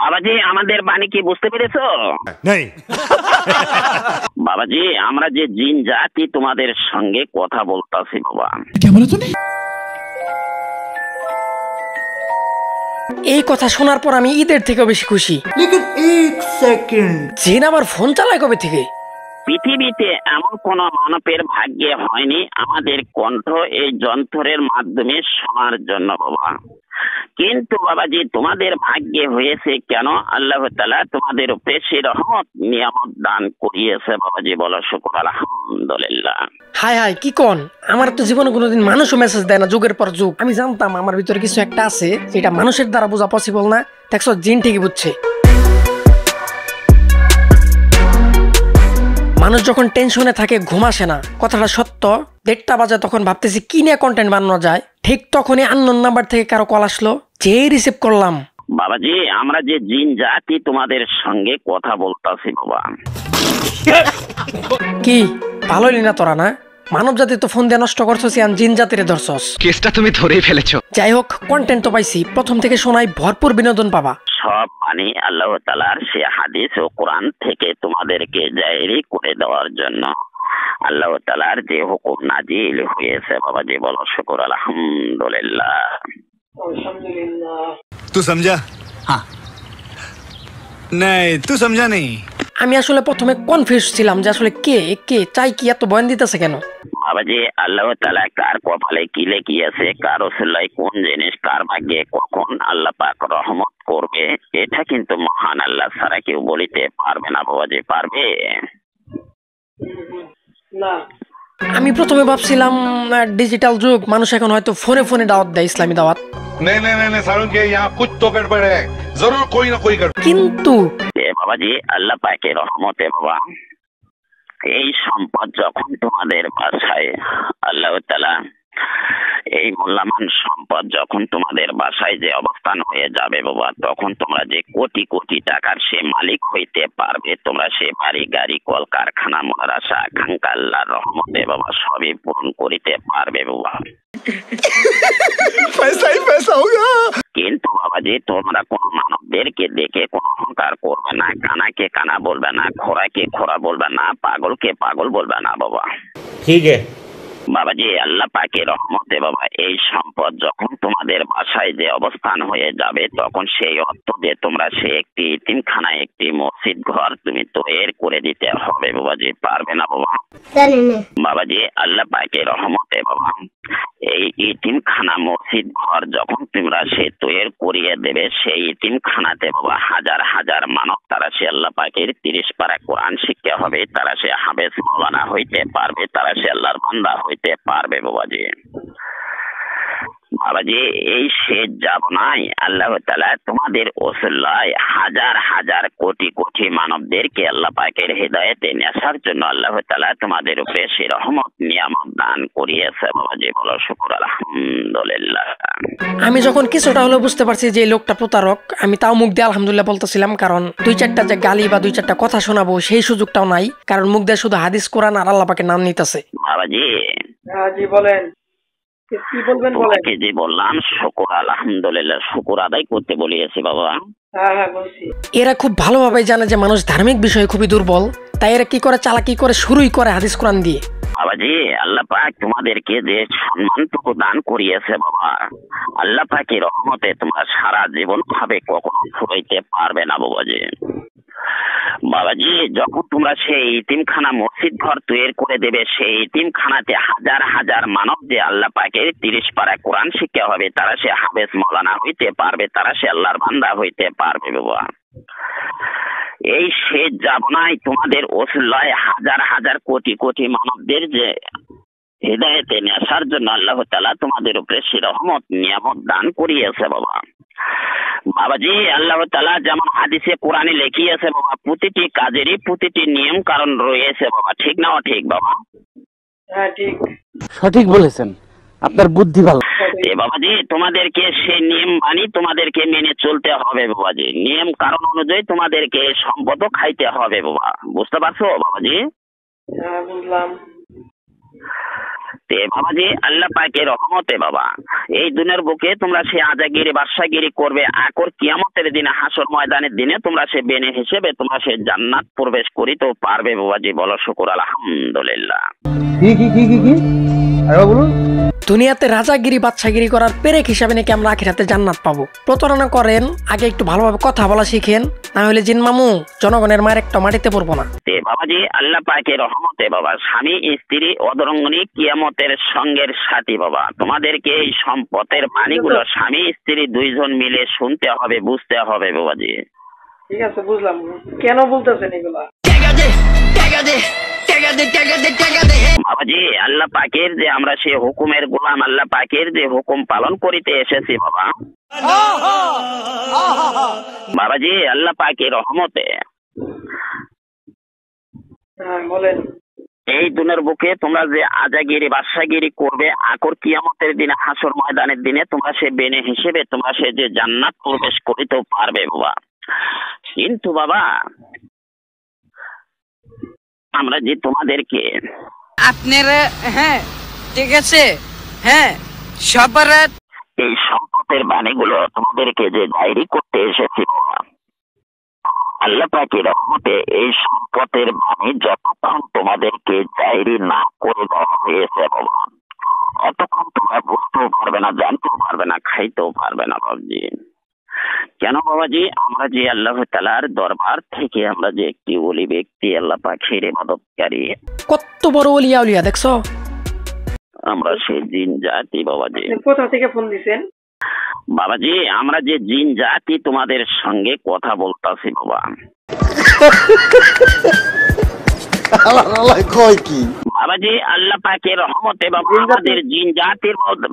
বাবাজি আমাদের বাণী কি বুঝতে পেরেছো? नहीं বাবাজি আমরা যে জিন জাতি তোমাদের সঙ্গে কথা বলতাছি বাবা। এই কথা শোনার পর আমি ঈদের থেকেও বেশি খুশি। लेकिन एक सेकंड, জিন আবার ফোন চালায় কবে থেকে? পৃথিবীতে এমন কোন মানবের ভাগ্যে হয়নি আমাদের কণ্ঠ এই যন্ত্রের মাধ্যমে শোনার জন্য বাবা। কিন্তু বাবাজি তোমাদের ভাগ্যে হয়েছে কেন? আল্লাহ তাআলা তোমাদের উপরে সেই রহমত নিয়ামত দান করিয়েছে বাবাজি, বলো শুকর আলহামদুলিল্লাহ। হাই হাই কি কোন, আমার তো জীবনে কোনোদিন মানুষও মেসেজ দেয় না যুগের পর যুগ। আমি জানতাম আমার ভিতরে কিছু একটা আছে যেটা মানুষের দ্বারা বোঝা পসিবল না। দেখছো জিন ঠিকই বুঝছে। মানুষ যখন টেনশনে থাকে ঘুম আসে না, কথাটা সত্য। 1:30 বাজে তখন ভাবতেছি কি নিয়ে কন্টেন্ট বানানো যায়, ঠিক তখনই আননোন নাম্বার থেকে কারো কল আসলো, যেই রিসিভ করলাম। বাবাজি আমরা যে জিন জাতি তোমাদের সঙ্গে কথা বলতাছি বাবা। কি ভালোই না তোরা? না মানব জাতি তো ফোন দিয়ে নষ্ট করছস, আর জিন জাতিরে ধরছস। কেসটা তুমি ধরেই ফেলেছো। যাই হোক, কন্টেন্ট তো পাইছি, প্রথম থেকে শোনাই ভরপুর বিনোদন পাবা। সব মানে আল্লাহ তাআলার সে হাদিস ও কোরআন থেকে তোমাদেরকে জারি করে দেওয়ার জন্য আল্লাহ তাআলার যে হুকুম নাজিল হয়েছে বাবাজি, বলো শুকর আলহামদুলিল্লাহ। तू समझा? हाँ नहीं तू समझा नहीं। আমি আসলে প্রথমে কনফিউজ ছিলাম যে আসলে কে কে চাই কি এত বয়ান দিতেছে কেন। বাবাজি আল্লাহ তাআলা কার কপালে কি লিখিয়েছে, কার ওসিলায় কোন জিনিস, কার ভাগ্যে কখন আল্লাহ পাক রহমত করবে, এটা কিন্তু মহান আল্লাহ ছাড়া কেউ বলিতে পারবে না বাবাজি। পারবে না। আমি প্রথমে ভাবছিলাম ডিজিটাল যুগ, মানুষ এখন হয়তো ফোনে ফোনে দাওয়াত দেয়, ইসলামী দাওয়াত। नहीं सारुण के यहाँ कुछ तो गड़बड़ है, जरूर कोई ना कोई गड़बड़। কিন্তু বাবাজি আল্লাহ পাকের রহমতে বাবা এই সম্পদ যখন তোমাদের বাসায় আল্লাহ তাআলা এই মূল্যবান সম্পদ যখন তোমাদের বাসায় যে অবস্থান হয়ে যাবে বাবা, তখন তোমরা যে কোটি কোটি টাকার সে মালিক হইতে পারবে। তোমরা সে বাড়ি গাড়ি কল কারখানা মনের আশা আকাঙ্ক্ষা আল্লাহর রহমতে বাবা সবই পূরণ করিতে পারবে বাবা। पैसा ही पैसा होगा। কিন্তু বাবাজি তোমরা কোন মানবদেরকে দেখে কোন অহংকার করবে না, কানাকে কানা বলবে না, খোরাকে খোরা বলবে না, পাগলকে পাগল বলবে না বাবা। ठीक है বাবাজি আল্লাহ পাকের রহমতে বাবা এই সম্পদ যখন তোমাদের বাসায় যে অবস্থান হয়ে যাবে, তখন সেই অর্থ দিয়ে তোমরা সে একটি ইতিমখানা একটি মসজিদ ঘর তুমি তৈরি করে দিতে হবে বাবাজি। পারবে না বাবা? বাবাজি আল্লাহ পাকের রহমতে বাবা এই ইতিমখানা মসজিদ ঘর যখন তোমরা সে তৈরি করিয়ে দেবে, সেই ইতিমখানাতে বাবা হাজার হাজার মানব তারা সে আল্লাহ পাকের 30 পারা কোরআন শিক্ষা হবে, তারা সে হাফেজ মাওলানা হইতে পারবে, তারা সে আল্লাহর বান্দা হইতে পারবে বাবাজি। বাবাজি এই শেষ যাব নাই, আল্লাহ তাআলা তোমাদের ওসিলায় হাজার হাজার কোটি কোটি মানবদেরকে আল্লাহ পাকের হিদায়াতে নেসার জন্য আল্লাহ তাআলা তোমাদের উপরে সে রহমত নিয়ামত দান করিয়েছে বাবাজি, বলো শুকর আলহামদুলিল্লাহ। আমি যখন কিছুটা হলেও বুঝতে পারছি যে এই লোকটা প্রতারক, আমি তাও মুখ দিয়ে আলহামদুলিল্লাহ বলতেছিলাম, কারণ 2-4টা যে গালি বা 2-4টা কথা শোনাবো সেই সুযোগটাও নাই, কারণ মুখ দিয়ে শুধু হাদিস কোরআন আর আল্লাহ পাকের নাম নিতেছে। বাবাজি জি বলেন, কি বলবেন বলেন। তোমাকে যে বললাম শুকর আলহামদুলিল্লাহ, শুকর আদায় করতে বলিয়েছি বাবা। এরা খুব ভালোভাবে জানে যে মানুষ ধার্মিক বিষয়ে খুবই দুর্বল, তাই এরা কি করে চালাকি করে শুরুই করে হাদিস কোরআন দিয়ে। বাবাজি আল্লাহ পাক তোমাদেরকে যে সম্মানটুকু দান করিয়েছে বাবা, আল্লাহ পাকের রহমতে তোমরা সারা জীবন ভাবে কখনো ফুরাইতে পারবে না বাবাজি। বাবাজি যখন তোমরা সেই ইতিমখানা মসজিদ ঘর তৈরি করে দেবে, সেই ইতিমখানাতে হাজার হাজার মানব যে আল্লাহ পাকের 30 পারা কোরআন শিক্ষা হবে, তারা সে হাফেজ মাওলানা হইতে পারবে, তারা সে আল্লাহর বান্দা হইতে পারবে বাবা। এই শেষ যাব নাই, তোমাদের ওসিলায় হাজার হাজার কোটি কোটি মানবদের যে হিদায়াতে নেসার জন্য আল্লাহ তাআলা তোমাদের উপরে সে রহমত নিয়ামত দান করিয়েছে বাবা। বাবাজি আল্লাহ তাআলা যেমন হাদিসে কোরআনে লিখিয়েছে বাবা, প্রতিটি কাজেরই প্রতিটি নিয়ম কারণ রয়েছে বাবা, ঠিক না ঠিক বাবা? হ্যাঁ ঠিক, সঠিক বলেছেন, আপনার বুদ্ধি ভালো। বাবাজি তোমাদেরকে সেই নিয়ম মানি তোমাদেরকে মেনে চলতে হবে বাবাজি, নিয়ম কারণ অনুযায়ী তোমাদেরকে সম্পদও খাইতে হবে বাবা, বুঝতে পারছো বাবাজি? হ্যাঁ বুঝলাম। তে বাবাজি আল্লাহ পাকের রহমতে বাবা এই দুনিয়ার বুকে তোমরা সে আজাগিরি বাদশাগিরি করবে, আকর কিয়ামতের দিনে হাসর ময়দানের দিনে তোমরা সে বেনে হিসেবে তোমরা সে জান্নাত প্রবেশ করিতেও পারবে বাবাজি। বলো শুকর আলহামদুলিল্লাহ। কি আরে বলুন। দুনিয়াতে রাজাগিরি বাদশাগিরি করার পেরেক হিসাবে নাকি আমরা আখিরাতে জান্নাত পাবো। প্রতারণা করেন, আগে একটু ভালোভাবে কথা বলা শিখেন, না হলে জিন মামু জনগণের মায়ের একটা মাটিতে পড়বো না। বাবাজি আল্লাহ পাকের রহমতে বাবা স্বামী স্ত্রী অদরঙ্গনী কিয়ামতের সঙ্গের সাথী বাবা। তোমাদেরকে এই সম্পদের বাণীগুলো স্বামী স্ত্রী দুইজন মিলে শুনতে হবে, বুঝতে হবে বাবাজি। ঠিক আছে, বুঝলাম। কেন বলতেছেন এগুলা? বাবাজি আল্লাহ পাকের যে আমরা সে হুকুমের গোলাম, আল্লাহ পাকের যে হুকুম পালন করিতে এসেছি বাবা। বাবাজি আল্লাহ পাকের রহমতে বলেন, এই দুনিয়ার বুকে তোমরা যে আজাগিরি বাদশাগিরি করবে, আকর কিয়ামতের দিনে হাসর ময়দানের দিনে তোমরা সে বেনে হিসেবে তোমরা সে যে জান্নাত প্রবেশ করিতেও পারবে বাবা। কিন্তু বাবা আমরা যে তোমাদেরকে আপনারা হ্যাঁ ঠিক আছে হ্যাঁ সবার এই সম্পদের বাণীগুলো তোমাদেরকে যে ডায়েরি করতে এসেছি বাবা, আল্লাহ পাকের রহমতে এই সম্পদের বাণী যতক্ষণ তোমাদেরকে ডায়েরি না করে দেওয়া হয়েছে বাবা, অতক্ষণ তোমরা বুঝতেও পারবে না, জানতেও পারবে না, খাইতেও পারবে না বাবজি। কেন বাবাজি? আমরা যে আল্লাহ তাআলার দরবার থেকে আমরা যে একটি ওলি ব্যক্তি, আল্লাহ পাকের ইবাদতকারী, কত বড় ওলিয়া উলিয়া দেখছো? আমরা সেই জিন জাতি বাবাজি। কোথা থেকে ফোন দিছেন? বাবাজি আমরা যে জিন জাতি তোমাদের সঙ্গে কথা বলতাছি বাবা। বাবাজি আল্লাহ পাকের রহমতে বাবা আমাদের জিন জাতির মধ্যে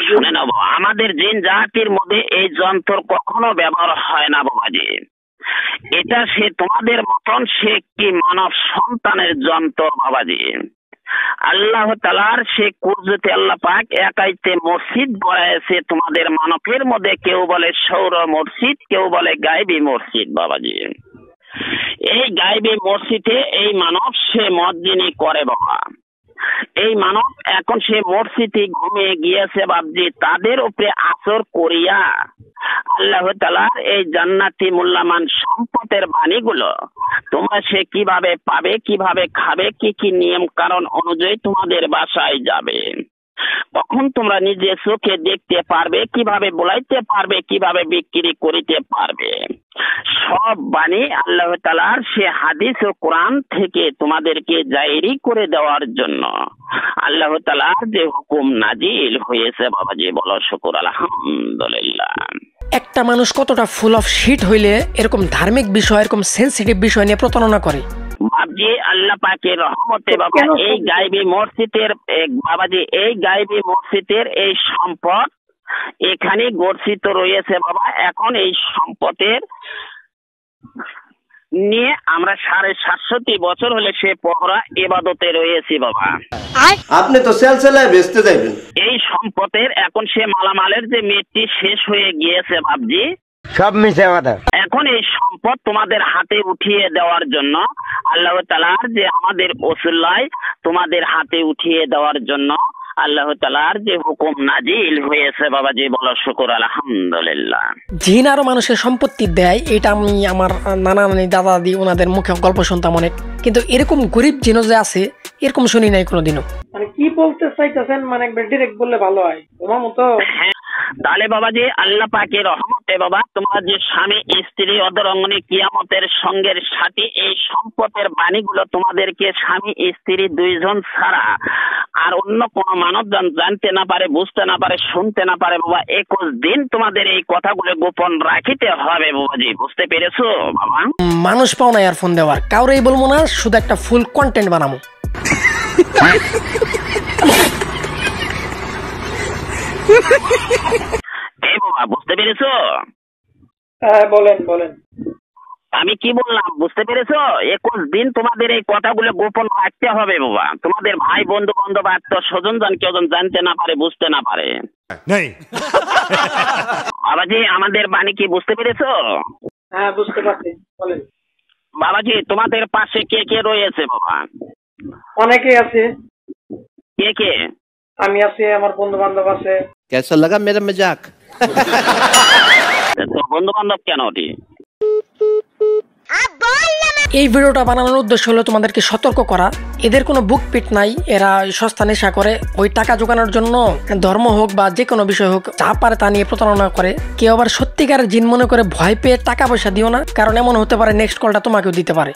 শুনে নেব, আমাদের জিন জাতির মধ্যে এই যন্ত্র কখনো ব্যবহার হয় না বাবাজি। এটা সে তোমাদের মতন সে একটি মানব সন্তানের যন্ত্র বাবাজি। আল্লাহ তাআলার সে কুদরতে আল্লাহ পাক একাইতে মসজিদ গড়াইছে তোমাদের মানবের মধ্যে, কেউ বলে সৌর মসজিদ, কেউ বলে গায়বী মসজিদ বাবাজি। এই গায়বী মসজিদে এই মানব সে মসজিদই করে বাবা। এই মানব এখন সে মসজিদে ঘুমিয়ে গিয়েছে বাবজি, তাদের উপরে আসর করিয়া আল্লাহ তাআলার এই জান্নাতি মূল্যবান সম্পদের বাণীগুলো তোমরা সে কিভাবে পাবে, কিভাবে খাবে, কি কি নিয়ম কারণ অনুযায়ী তোমাদের বাসায় যাবে, কখন তোমরা নিজে চোখে দেখতে পারবে, কিভাবে বলাইতে পারবে, কিভাবে বিক্রি করিতে পারবে, সব বাণী আল্লাহ তাআলার সে হাদিস ও কোরআন থেকে তোমাদেরকে জারি করে দেওয়ার জন্য আল্লাহ তাআলার যে হুকুম নাজিল হয়েছে বাবাজি। বলো শুকর আলহামদুলিল্লাহ। একটা মানুষ কতটা ফুল অফ শিট হইলে এরকম ধার্মিক বিষয়, এরকম সেন্সিটিভ বিষয় নিয়ে প্রতারণা করে? বাবজি আল্লাহ পাকের রহমতে বাবা এই গায়বী মসজিদের বাবাজি, এই গায়বী মসজিদের এই সম্পদ এখানে গচ্ছিত রয়েছে বাবা। এখন এই সম্পদের নিয়ে আমরা 750 বছর হলে সে পহরা ইবাদতে রয়েছি বাবা। আপনি তো সেলসেলায় বেচতে যাবেন। এই সম্পদের এখন সে মালামালের যে মেটটি শেষ হয়ে গিয়েছে বাবজি, সব মিশে কথা। এখন এই সম্পদ তোমাদের হাতে উঠিয়ে দেওয়ার জন্য আল্লাহ তাআলার যে আমাদের ওসিলায় তোমাদের হাতে উঠিয়ে দেওয়ার জন্য আল্লাহ তাআলার যে হুকুম নাজিল হয়েছে বাবাজি। বলো শুকর আলহামদুলিল্লাহ। জিন আরো মানুষের সম্পত্তি দেয়, এটা আমি আমার নানা নানি দাদা দাদি ওনাদের মুখে গল্প শুনতাম অনেক, কিন্তু এরকম গরিব জিনও যে আছে এরকম শুনি নাই কোনোদিনও। মানে কি বলতে চাইতেছেন? মানে একবার ডিরেক্ট বললে ভালো হয় তোমার মতো। তাহলে বাবাজি আল্লাহ পাকের রহমতে বাবা তোমার যে স্বামী স্ত্রী অদরঙ্গনী কিয়ামতের সঙ্গের সাথী, এই সম্পদের বাণীগুলো তোমাদেরকে স্বামী স্ত্রী দুইজন ছাড়া আর অন্য কোন মানবজন জানতে না পারে, বুঝতে না পারে, শুনতে না পারে বাবা। 21 দিন তোমাদের এই কথাগুলো গোপন রাখিতে হবে বাবাজি। বুঝতে পেরেছো বাবা? মানুষ পাও না আর ফোন দেওয়ার, কাউরেই বলবো না, শুধু একটা ফুল কন্টেন্ট বানাবো। এই বাবা বুঝতে পেরেছো? বলেন বলেন। আমি কি বললাম বুঝতে পেরেছো? 21 দিন তোমাদের এই কথাগুলো গোপন রাখতে হবে বাবা। তোমাদের ভাই বন্ধু বান্ধব আত্মীয় স্বজন কেউ জানতে না পারে, বুঝতে না পারে। বাবাজি আমাদের বাণী কি বুঝতে পেরেছো? হ্যাঁ বুঝতে পারছি, বলেন। বাবাজি তোমাদের পাশে কে কে রয়েছে বাবা? অনেকে আছে। কে কে? আমি আছি, আমার বন্ধু বান্ধব আছে। कैसा लगा मेरा मजाक? তোর বন্ধু বান্ধব কেন ওটি? এই ভিডিওটা বানানোর উদ্দেশ্য হলো তোমাদেরকে সতর্ক করা, এদের কোনো বুক পিট নাই, এরা সস্তা নেশা করে, ওই টাকা জোগানোর জন্য ধর্ম হোক বা যে কোনো বিষয় হোক যা পারে তা নিয়ে প্রতারণা করে। কেউ আবার সত্যিকারের জিন মনে করে ভয় পেয়ে টাকা পয়সা দিও না, কারণ এমন হতে পারে নেক্সট কলটা তোমাকেও দিতে পারে।